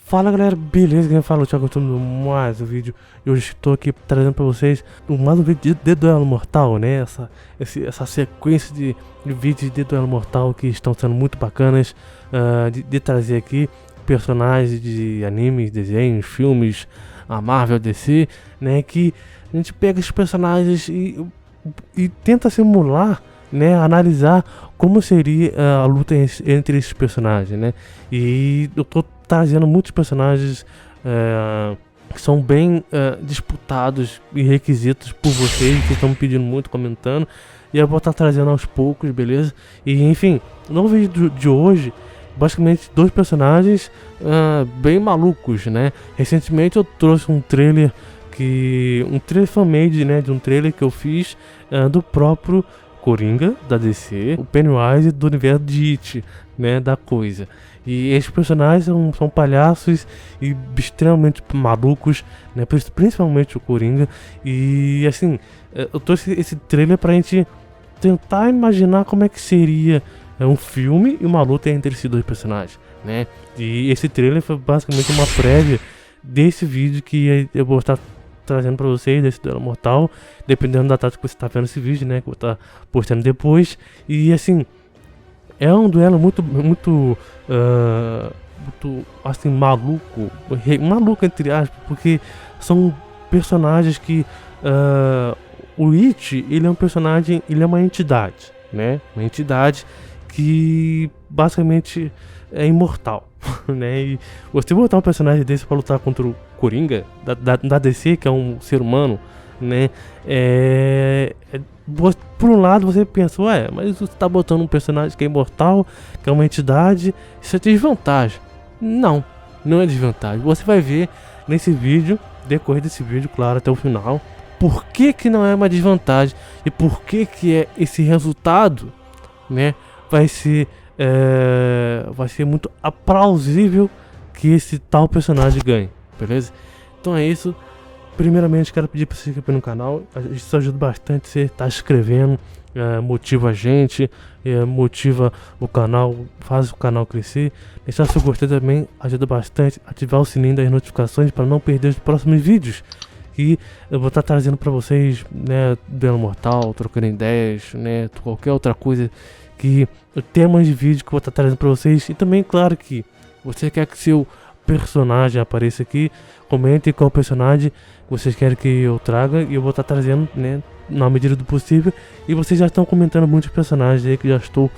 Fala galera, beleza? Quem fala é o Thiago Antônio, mais um vídeo. E hoje estou aqui trazendo pra vocês mais um vídeo de Duelo Mortal, né? Essa sequência de vídeos de Duelo Mortal que estão sendo muito bacanas, de trazer aqui personagens de animes, desenhos, filmes, a Marvel, DC, né? Que a gente pega esses personagens e tenta simular, né, analisar como seria a luta entre esses personagens, né? E eu tô trazendo muitos personagens que são bem disputados e requisitos por vocês, que estão me pedindo muito, comentando, e eu vou estar trazendo aos poucos, beleza? E enfim, no vídeo de hoje, basicamente dois personagens bem malucos, né? Recentemente eu trouxe um trailer fan-made, né, de um trailer que eu fiz do próprio Coringa da DC, o Pennywise do universo de It, né, da coisa. E esses personagens são palhaços e extremamente malucos, né, principalmente o Coringa. E assim, eu trouxe esse trailer pra gente tentar imaginar como é que seria um filme e uma luta entre esses dois personagens, né? E esse trailer foi basicamente uma prévia desse vídeo que eu vou estar trazendo pra vocês, desse Duelo Mortal, dependendo da data que você tá vendo esse vídeo, né, que eu vou estar postando depois. E assim, é um duelo muito assim, maluco entre aspas, porque são personagens que o It, ele é um personagem, ele é uma entidade, né, uma entidade que basicamente é imortal, né? E você botar um personagem desse pra lutar contra o Coringa da DC, que é um ser humano, né? Por um lado você pensa, ué, mas você tá botando um personagem que é imortal, que é uma entidade, isso é desvantagem. Não é desvantagem. Você vai ver nesse vídeo, decorrer desse vídeo, claro, até o final, por que não é uma desvantagem e por que é esse resultado, né? Vai ser muito aplausível que esse tal personagem ganhe, beleza? Então é isso. Primeiramente quero pedir para você se inscrever no canal, isso ajuda bastante. Você tá se inscrevendo, motiva a gente, motiva o canal, faz o canal crescer. Deixar seu gostei também ajuda bastante, ativar o sininho das notificações para não perder os próximos vídeos. E eu vou estar trazendo para vocês, né, Duelo Mortal, trocando ideias, né, qualquer outra coisa, que temas de vídeo que eu vou estar trazendo para vocês. E também, claro, que você quer que seu personagem apareça aqui, comente qual personagem vocês querem que eu traga e eu vou estar trazendo, né, na medida do possível. E vocês já estão comentando muitos personagens aí que já estou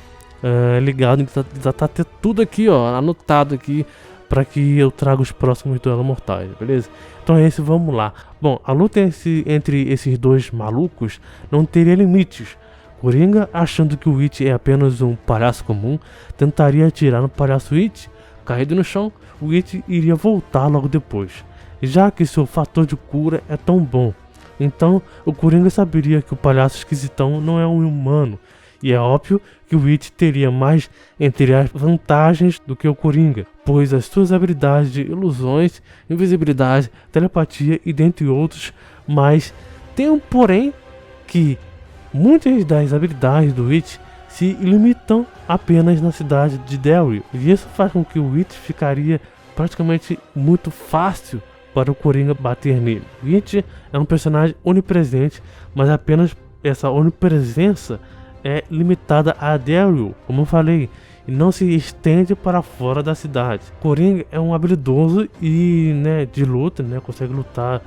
ligado, já tá tudo aqui, ó, anotado aqui, para que eu traga os próximos Duelos Mortais, beleza? Então é isso, vamos lá. Bom, a luta entre esses dois malucos não teria limites. Coringa, achando que o It é apenas um palhaço comum, tentaria atirar no palhaço It. Caído no chão, o It iria voltar logo depois, já que seu fator de cura é tão bom. Então, o Coringa saberia que o palhaço esquisitão não é um humano, e é óbvio que o It teria mais, entre as vantagens do que o Coringa, pois as suas habilidades de ilusões, invisibilidade, telepatia e dentre outros, mas tem um porém que muitas das habilidades do It se limitam apenas na cidade de Derry, e isso faz com que o It ficaria praticamente muito fácil para o Coringa bater nele. O It é um personagem onipresente, mas apenas essa onipresença é limitada a Derry, como eu falei, e não se estende para fora da cidade. Coringa é um habilidoso e, né, de luta, né, consegue lutar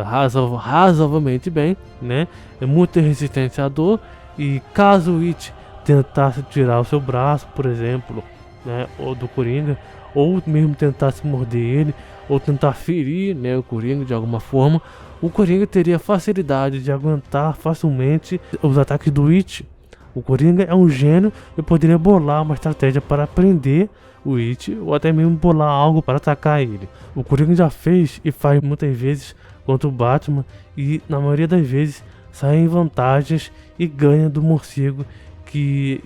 razoavelmente bem, né, é muito resistente à dor. E caso o It tentasse tirar o seu braço, por exemplo, né, ou do Coringa, ou mesmo tentasse morder ele, ou tentar ferir, né, o Coringa de alguma forma, o Coringa teria facilidade de aguentar facilmente os ataques do It. O Coringa é um gênio e poderia bolar uma estratégia para prender o It, ou até mesmo bolar algo para atacar ele. O Coringa já fez e faz muitas vezes contra o Batman, e na maioria das vezes sai em vantagens e ganha do morcego, que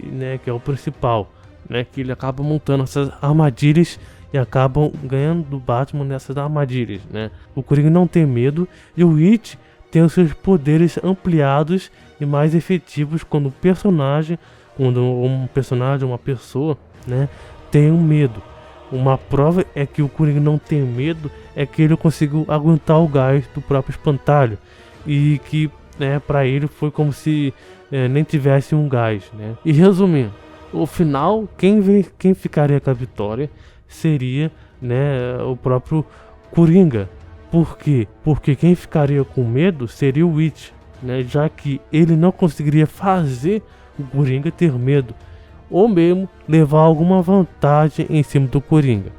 é o principal, né, que ele acaba montando essas armadilhas e acabam ganhando do Batman nessas armadilhas, né. O Coringa não tem medo e o It tem os seus poderes ampliados e mais efetivos quando um personagem, uma pessoa, né, tem um medo. Uma prova é que o Coringa não tem medo, é que ele conseguiu aguentar o gás do próprio espantalho. E que, né, pra ele foi como se nem tivesse um gás, né? E resumindo, o final, quem ficaria com a vitória seria, né, o próprio Coringa. Por quê? Porque quem ficaria com medo seria o Witch, né? Já que ele não conseguiria fazer o Coringa ter medo, ou mesmo levar alguma vantagem em cima do Coringa.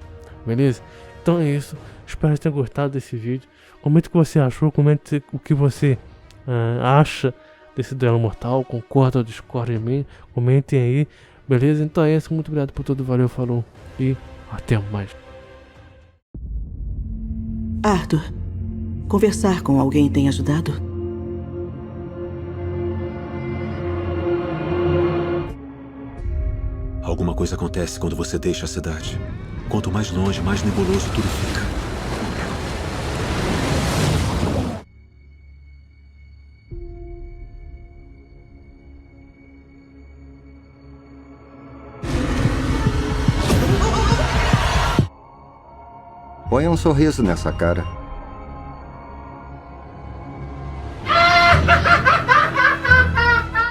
Beleza? Então é isso. Espero que tenha gostado desse vídeo. Comente o que você achou, comente o que você acha desse duelo mortal. Concorda ou discorda de mim? Comentem aí. Beleza? Então é isso. Muito obrigado por tudo. Valeu, falou e até mais. Arthur, conversar com alguém tem ajudado? Alguma coisa acontece quando você deixa a cidade. Quanto mais longe, mais nebuloso tudo fica. Põe um sorriso nessa cara.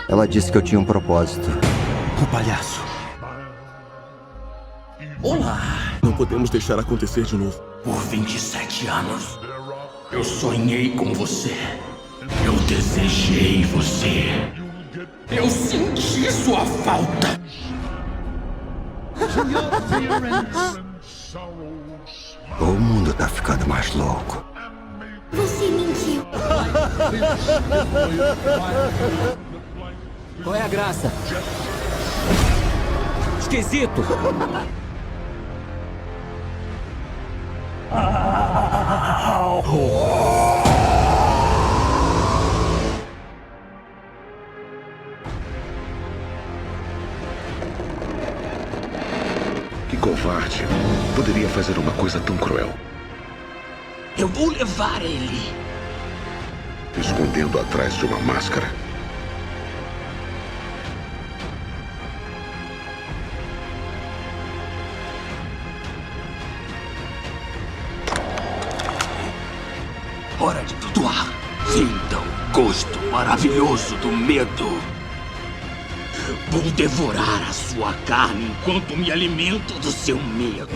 Ela disse que eu tinha um propósito. O palhaço. Olá! Não podemos deixar acontecer de novo. Por 27 anos, eu sonhei com você. Eu desejei você. Eu senti sua falta. O mundo tá ficando mais louco. Você mentiu. Qual é a graça? Esquisito! Que covarde. Poderia fazer uma coisa tão cruel. Eu vou levar ele. Escondendo atrás de uma máscara. Hora de flutuar. Sinta o gosto maravilhoso do medo. Vou devorar a sua carne enquanto me alimento do seu medo.